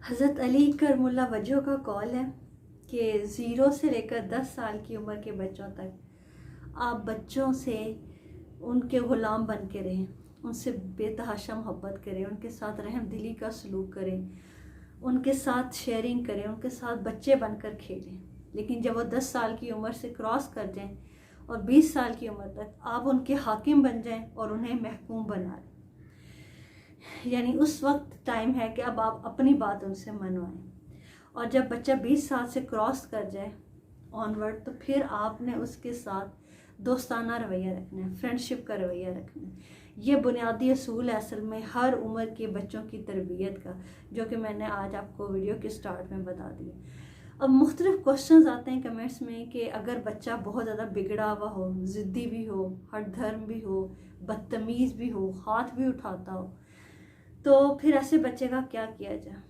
हज़रत अली करमुल्ला वजह का कौल है कि 0 से लेकर 10 साल की उम्र के बच्चों तक आप बच्चों से उनके ग़ुलाम बन के रहें, उनसे बेतहाशा मोहब्बत करें, उनके साथ रहम दिली का सलूक करें, उनके साथ शेयरिंग करें, उनके साथ बच्चे बनकर खेलें। लेकिन जब वो 10 साल की उम्र से क्रॉस कर जाएं और 20 साल की उम्र तक आप उनके हाकिम बन जाएं और उन्हें महकूम बना लें, यानी उस वक्त टाइम है कि अब आप अपनी बात उनसे मनवाएं। और जब बच्चा 20 साल से क्रॉस कर जाए ऑनवर्ड, तो फिर आपने उसके साथ दोस्ताना रवैया रखना है, फ्रेंडशिप का रवैया रखना है। ये बुनियादी असूल है असल में हर उम्र के बच्चों की तरबियत का, जो कि मैंने आज आपको वीडियो के स्टार्ट में बता दिया। अब मुख्तलिफ क्वेश्चंस आते हैं कमेंट्स में कि अगर बच्चा बहुत ज़्यादा बिगड़ा हुआ हो, ज़िद्दी भी हो, हर धर्म भी हो, बदतमीज़ भी हो, हाथ भी उठाता हो, तो फिर ऐसे बच्चे का क्या किया जाए।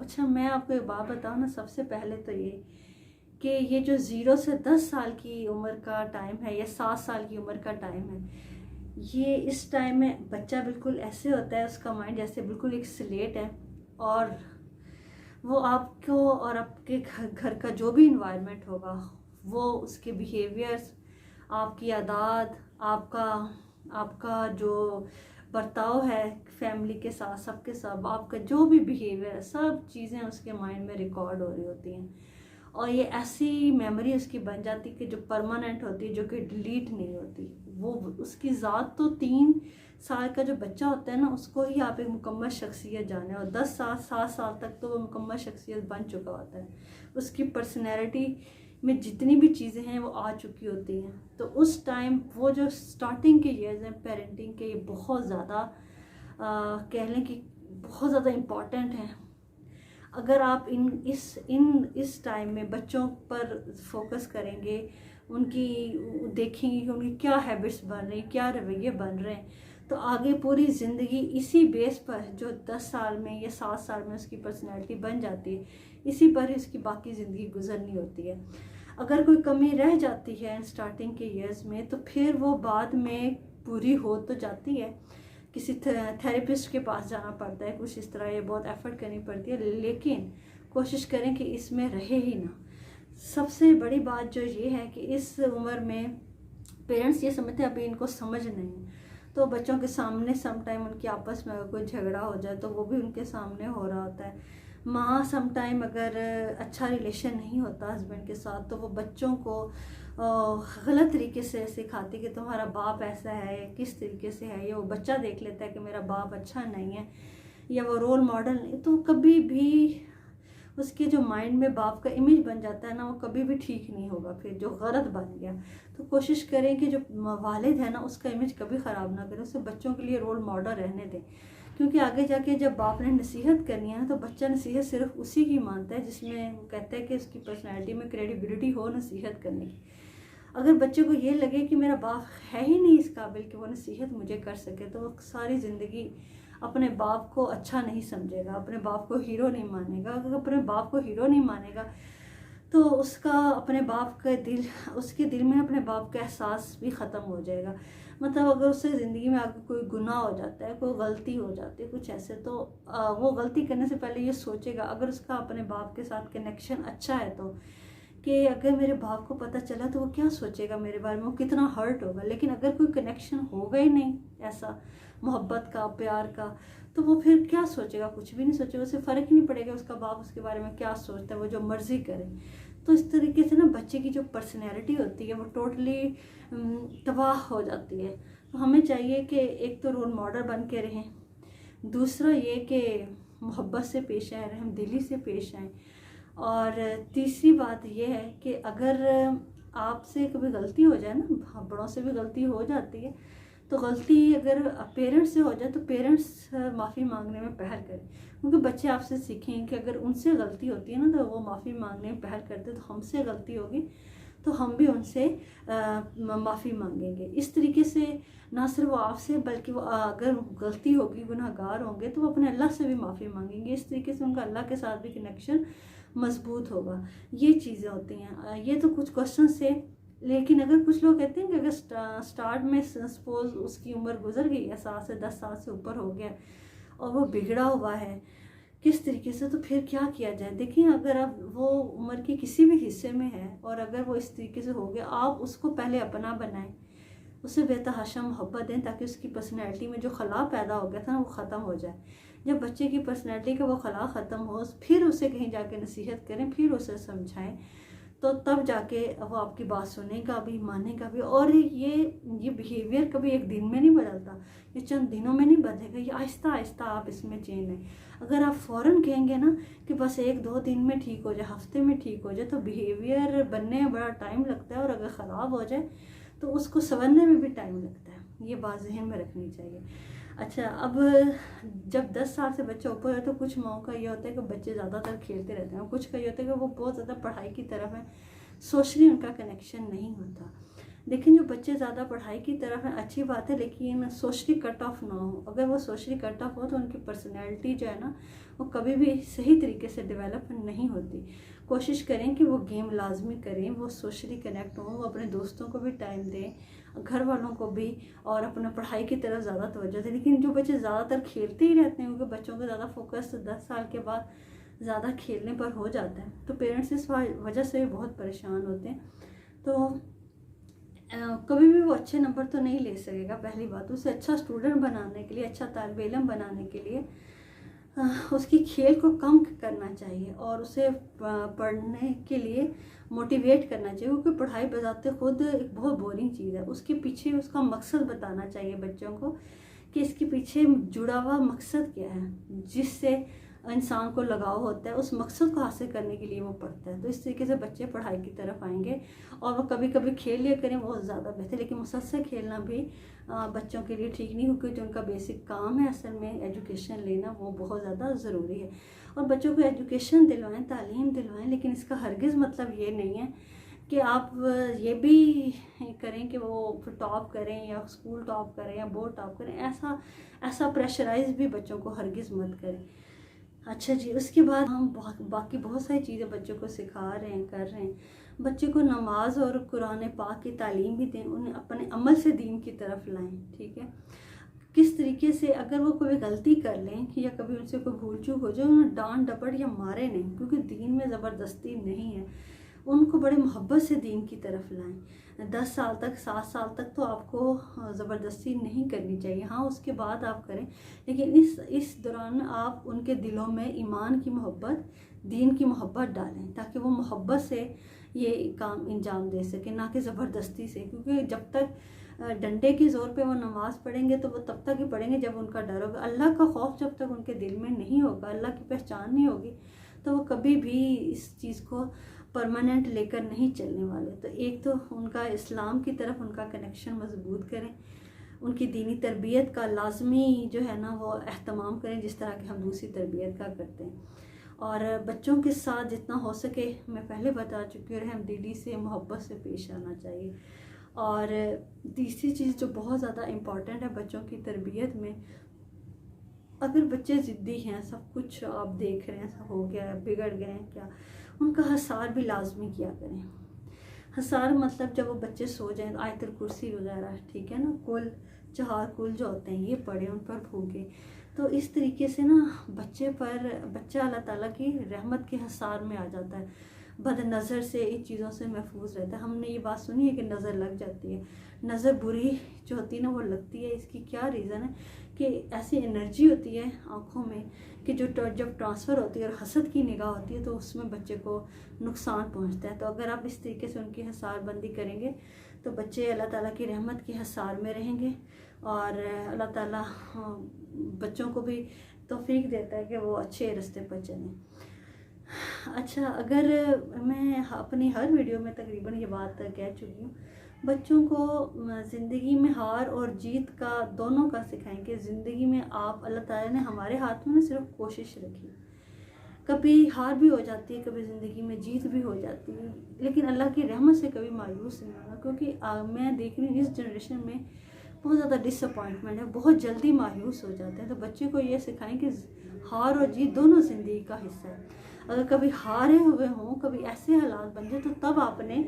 अच्छा, मैं आपको एक बात बताऊँ ना, सबसे पहले तो ये कि ये जो 0 से 10 साल की उम्र का टाइम है या 7 साल की उम्र का टाइम है, ये इस टाइम में बच्चा बिल्कुल ऐसे होता है, उसका माइंड जैसे बिल्कुल एक स्लेट है, और वो आपको और आपके घर का जो भी इन्वायरमेंट होगा, वो उसके बिहेवियर्स, आपकी आदत, आपका जो बर्ताव है फैमिली के साथ, सबके साथ आपका जो भी बिहेवियर है, सब चीज़ें उसके माइंड में रिकॉर्ड हो रही होती हैं। और ये ऐसी मेमोरी उसकी बन जाती कि जो परमानेंट होती है, जो कि डिलीट नहीं होती। वो उसकी ज़ात तो 3 साल का जो बच्चा होता है ना, उसको ही आप एक मुकम्मल शख्सियत जाने, और 10 साल 7 साल तक तो वो मुकम्मल शख्सियत बन चुका होता है। उसकी पर्सनैलिटी में जितनी भी चीज़ें हैं वो आ चुकी होती हैं। तो उस टाइम वो जो स्टार्टिंग के ईयर्स हैं पेरेंटिंग के, ये बहुत ज़्यादा कह लें कि बहुत ज़्यादा इम्पॉर्टेंट हैं। अगर आप इस टाइम में बच्चों पर फोकस करेंगे, उनकी देखेंगे कि उनकी क्या हैबिट्स बन रही, क्या रवैये बन रहे हैं, तो आगे पूरी ज़िंदगी इसी बेस पर, जो 10 साल में या 7 साल में उसकी पर्सनैलिटी बन जाती है, इसी पर ही उसकी बाकी ज़िंदगी गुजरनी होती है। अगर कोई कमी रह जाती है स्टार्टिंग के ईयर्स में, तो फिर वो बाद में पूरी हो तो जाती है, किसी थेरेपिस्ट के पास जाना पड़ता है, कुछ इस तरह, ये बहुत एफर्ट करनी पड़ती है, लेकिन कोशिश करें कि इसमें रहे ही ना। सबसे बड़ी बात जो ये है कि इस उम्र में पेरेंट्स ये समझते हैं अभी इनको समझ नहीं, तो बच्चों के सामने समटाइम उनकी आपस में अगर कोई झगड़ा हो जाए तो वो भी उनके सामने हो रहा होता है। माँ समटाइम अगर अच्छा रिलेशन नहीं होता हस्बैंड के साथ, तो वो बच्चों को गलत तरीके से सिखाती कि तुम्हारा बाप ऐसा है, किस तरीके से है। ये वो बच्चा देख लेता है कि मेरा बाप अच्छा नहीं है या वो रोल मॉडल नहीं, तो कभी भी उसके जो माइंड में बाप का इमेज बन जाता है ना, वो कभी भी ठीक नहीं होगा। फिर जो गलत बन गया, तो कोशिश करें कि जो वालिद है ना, उसका इमेज कभी ख़राब ना करें, उसे बच्चों के लिए रोल मॉडल रहने दें। क्योंकि आगे जाके जब बाप ने नसीहत करनी है ना, तो बच्चा नसीहत सिर्फ उसी की मानता है जिसमें वो कहता है कि उसकी पर्सनैलिटी में क्रेडिबिलिटी हो नसीहत करने की। अगर बच्चे को ये लगे कि मेरा बाप है ही नहीं इस काबिल कि वो नसीहत मुझे कर सके, तो वो सारी ज़िंदगी अपने बाप को अच्छा नहीं समझेगा, अपने बाप को हीरो नहीं मानेगा। अगर अपने बाप को हीरो नहीं मानेगा, तो उसका अपने बाप का दिल, उसके दिल में अपने बाप का एहसास भी ख़त्म हो जाएगा। मतलब अगर उससे ज़िंदगी में आगे कोई गुनाह हो जाता है, कोई गलती हो जाती है कुछ ऐसे, तो वो गलती करने से पहले ये सोचेगा, अगर उसका अपने बाप के साथ कनेक्शन अच्छा है, तो कि अगर मेरे बाप को पता चला तो वो क्या सोचेगा मेरे बारे में, वो कितना हर्ट होगा। लेकिन अगर कोई कनेक्शन होगा ही नहीं ऐसा मोहब्बत का, प्यार का, तो वो फिर क्या सोचेगा, कुछ भी नहीं सोचेगा, उसे फ़र्क ही नहीं पड़ेगा उसका बाप उसके बारे में क्या सोचता है, वो जो मर्ज़ी करे। तो इस तरीके से ना बच्चे की जो पर्सनैलिटी होती है वो टोटली तबाह हो जाती है। तो हमें चाहिए कि एक तो रोल मॉडल बन के रहें, दूसरा ये कि मोहब्बत से पेश आए, रहम दिली से पेश आएँ, और तीसरी बात यह है कि अगर आपसे कभी गलती हो जाए ना, बड़ों से भी गलती हो जाती है, तो गलती अगर पेरेंट्स से हो जाए तो पेरेंट्स माफ़ी मांगने में पहल करें। क्योंकि बच्चे आपसे सीखेंगे कि अगर उनसे गलती होती है ना, तो वो माफ़ी मांगने में पहल करते, तो हमसे गलती होगी तो हम भी उनसे माफ़ी मांगेंगे। इस तरीके से ना सिर्फ वो आपसे, बल्कि वो अगर गलती होगी, गुनहगार होंगे, तो वो अपने अल्लाह से भी माफ़ी मांगेंगे। इस तरीके से उनका अल्लाह के साथ भी कनेक्शन मजबूत होगा। ये चीज़ें होती हैं। ये तो कुछ क्वेश्चन से, लेकिन अगर कुछ लोग कहते हैं कि अगर स्टार्ट में सपोज उसकी उम्र गुजर गई है, 7 से 10 साल से ऊपर हो गया और वो बिगड़ा हुआ है, किस तरीके से, तो फिर क्या किया जाए। देखिए अगर आप वो उम्र के किसी भी हिस्से में है और अगर वो इस तरीके से हो गया, आप उसको पहले अपना बनाएं, उसे बेतहाशा मोहब्बत दें ताकि उसकी पर्सनैलिटी में जो खला पैदा हो गया था ना वो ख़त्म हो जाए। जब बच्चे की पर्सनैलिटी का वो खला ख़त्म हो, फिर उसे कहीं जाके नसीहत करें, फिर उसे समझाएं, तो तब जाके वो आपकी बात सुनेगा भी, मानेगा भी। और ये बिहेवियर कभी एक दिन में नहीं बदलता, ये चंद दिनों में नहीं बदलेगा, ये आहिस्ता आहिस्ता आप इसमें चेंज है। अगर आप फ़ौरन कहेंगे ना कि बस 1-2 दिन में ठीक हो जाए, हफ्ते में ठीक हो जाए, तो बिहेवियर बनने में बड़ा टाइम लगता है, और अगर ख़राब हो जाए तो उसको संवरने में भी टाइम लगता है। ये बात ज़हन में रखनी चाहिए। अच्छा, अब जब 10 साल से बच्चा ऊपर है तो कुछ माओं का ये होता है कि बच्चे ज़्यादातर खेलते रहते हैं, कुछ का ये होता है कि वो बहुत ज़्यादा पढ़ाई की तरफ है, सोशली उनका कनेक्शन नहीं होता। लेकिन जो बच्चे ज़्यादा पढ़ाई की तरफ है अच्छी बात है, लेकिन सोशली कट ऑफ ना हो। अगर वो सोशली कट ऑफ हो तो उनकी पर्सनैलिटी जो है ना वो कभी भी सही तरीके से डेवलप नहीं होती। कोशिश करें कि वो गेम लाजमी करें, वो सोशली कनेक्ट हों, वो अपने दोस्तों को भी टाइम दें, घर वालों को भी, और अपना पढ़ाई की तरफ ज़्यादा तवज्जो दें। लेकिन जो बच्चे ज़्यादातर खेलते ही रहते हैं, क्योंकि बच्चों का ज़्यादा फोकस 10 साल के बाद ज़्यादा खेलने पर हो जाता है, तो पेरेंट्स इस वजह से भी बहुत परेशान होते हैं। तो कभी भी वो अच्छे नंबर तो नहीं ले सकेगा। पहली बात, उसे अच्छा स्टूडेंट बनाने के लिए, अच्छा तालिब इल्म बनाने के लिए उसकी खेल को कम करना चाहिए और उसे पढ़ने के लिए मोटिवेट करना चाहिए, क्योंकि पढ़ाई बजाते खुद एक बहुत बोरिंग चीज़ है। उसके पीछे उसका मकसद बताना चाहिए बच्चों को कि इसके पीछे जुड़ा हुआ मकसद क्या है, जिससे इंसान को लगाव होता है, उस मकसद को हासिल करने के लिए वो पढ़ता है। तो इस तरीके से बच्चे पढ़ाई की तरफ आएंगे। और वो कभी कभी खेल लिया करें, बहुत ज़्यादा बेहतर, लेकिन मुसलसल खेलना भी बच्चों के लिए ठीक नहीं, क्योंकि जो उनका बेसिक काम है असल में एजुकेशन लेना, वो बहुत ज़्यादा ज़रूरी है। और बच्चों को एजुकेशन दिलवाएं, तालीम दिलवाएं, लेकिन इसका हरगिज़ मतलब ये नहीं है कि आप ये भी करें कि वो टॉप करें या स्कूल टॉप करें या बोर्ड टॉप करें। ऐसा प्रेशराइज भी बच्चों को हरगिज़ मत करें। अच्छा जी, उसके बाद हम बाकी बहुत सारी चीज़ें बच्चों को सिखा रहे हैं, कर रहे हैं। बच्चे को नमाज और कुरान पाक की तालीम भी दें, उन्हें अपने अमल से दीन की तरफ लाएं। ठीक है, किस तरीके से, अगर वो कोई गलती कर लें या कभी उनसे कोई भूल चूक हो जाए, उन्हें डांट डपट या मारे नहीं, क्योंकि दीन में ज़बरदस्ती नहीं है। उनको बड़े मोहब्बत से दीन की तरफ लाएं। 10 साल तक, 7 साल तक तो आपको ज़बरदस्ती नहीं करनी चाहिए, हाँ उसके बाद आप करें, लेकिन इस दौरान आप उनके दिलों में ईमान की मोहब्बत, दीन की मोहब्बत डालें, ताकि वो मोहब्बत से ये काम अंजाम दे सके, ना कि ज़बरदस्ती से। क्योंकि जब तक डंडे के ज़ोर पे वो नमाज़ पढ़ेंगे तो वो तब तक ही पढ़ेंगे जब उनका डर होगा। अल्लाह का खौफ जब तक उनके दिल में नहीं होगा, अल्लाह की पहचान नहीं होगी, तो वो कभी भी इस चीज़ को परमानेंट लेकर नहीं चलने वाले। तो एक तो उनका इस्लाम की तरफ उनका कनेक्शन मजबूत करें, उनकी दीनी तरबियत का लाजमी जो है ना वो एहतमाम करें, जिस तरह की हम दूसरी तरबियत का करते हैं। और बच्चों के साथ जितना हो सके, मैं पहले बता चुकी हूँ, रहमदिली से, मोहब्बत से पेश आना चाहिए। और तीसरी चीज़ जो बहुत ज़्यादा इम्पॉर्टेंट है बच्चों की तरबियत में, अगर बच्चे ज़िद्दी हैं, सब कुछ आप देख रहे हैं, सब हो गया है, बिगड़ गए हैं क्या, उनका हसार भी लाजमी किया करें। हसार मतलब जब वो बच्चे सो जाएं, आयतुल कुर्सी वगैरह, ठीक है ना, कुल 4 कुल जो होते हैं ये पढ़े, उन पर भूगे। तो इस तरीके से ना बच्चा अल्लाह ताला की रहमत के हसार में आ जाता है, बद नज़र से, इन चीज़ों से महफूज रहता है। हमने ये बात सुनी है कि नज़र लग जाती है, नज़र बुरी जो होती है ना वो लगती है। इसकी क्या रीज़न है कि ऐसी एनर्जी होती है आँखों में कि जो जब ट्रांसफ़र होती है और हसद की निगाह होती है तो उसमें बच्चे को नुकसान पहुंचता है। तो अगर आप इस तरीके से उनकी हसार बंदी करेंगे तो बच्चे अल्लाह ताला की रहमत के हसार में रहेंगे, और अल्लाह ताला बच्चों को भी तौफीक देता है कि वो अच्छे रास्ते पर चलें। अच्छा, अगर मैं अपनी हर वीडियो में तकरीबन ये बात कह चुकी हूँ, बच्चों को ज़िंदगी में हार और जीत का दोनों का सिखाएं कि ज़िंदगी में आप, अल्लाह ताला ने हमारे हाथ में सिर्फ कोशिश रखी, कभी हार भी हो जाती है, कभी ज़िंदगी में जीत भी हो जाती है, लेकिन अल्लाह की रहमत से कभी मायूस नहीं होना। क्योंकि मैं देख रही हूँ इस जनरेशन में बहुत ज़्यादा डिसअपॉइंटमेंट है, बहुत जल्दी मायूस हो जाते हैं। तो बच्चे को ये सिखाएं कि हार और जीत दोनों ज़िंदगी का हिस्सा है। अगर कभी हारे हुए हों, कभी ऐसे हालात बन जाए, तो तब आपने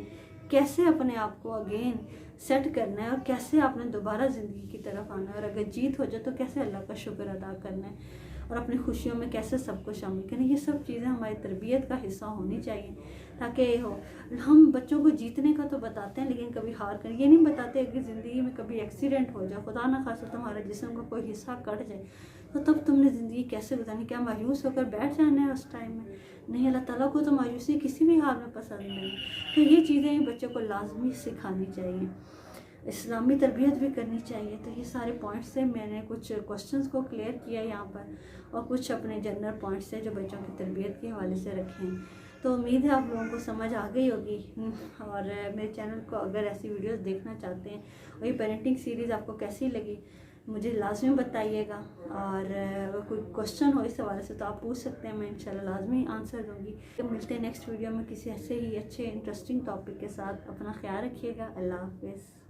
कैसे अपने आप को अगेन सेट करना है और कैसे आपने दोबारा ज़िंदगी की तरफ आना है, और अगर जीत हो जाए तो कैसे अल्लाह का शुक्र अदा करना है। और अपनी खुशियों में कैसे सबको शामिल करें। ये सब चीज़ें हमारी तरबियत का हिस्सा होनी चाहिए, ताकि हो हम बच्चों को जीतने का तो बताते हैं लेकिन कभी हार कर ये नहीं बताते कि ज़िंदगी में कभी एक्सीडेंट हो जाए, खुदा ना खासा तुम्हारा जिस्म का कोई हिस्सा कट जाए तो तब तुमने ज़िंदगी कैसे गुजारनी, क्या मायूस होकर बैठ जाना है उस टाइम में? नहीं, अल्लाह ताला को तो मायूसी किसी भी हाल में पसंद नहीं। तो ये चीज़ें बच्चों को लाजमी सिखानी चाहिए, इस्लामी तरबियत भी करनी चाहिए। तो ये सारे पॉइंट्स से मैंने कुछ क्वेश्चंस को क्लियर किया यहाँ पर, और कुछ अपने जनरल पॉइंट्स हैं जो बच्चों की तरबियत के हवाले से रखे हैं। तो उम्मीद है आप लोगों को समझ आ गई होगी। और मेरे चैनल को अगर ऐसी वीडियोस देखना चाहते हैं और ये पेरेंटिंग सीरीज़ आपको कैसी लगी मुझे लाजमी बताइएगा, और अगर कोई क्वेश्चन हो इस हवाले से तो आप पूछ सकते हैं, मैं इंशाल्लाह लाजमी आंसर दूँगी। तो मिलते हैं नेक्स्ट वीडियो में किसी ऐसे ही अच्छे इंटरेस्टिंग टॉपिक के साथ। अपना ख्याल रखिएगा। अल्लाह हाफ़िज़।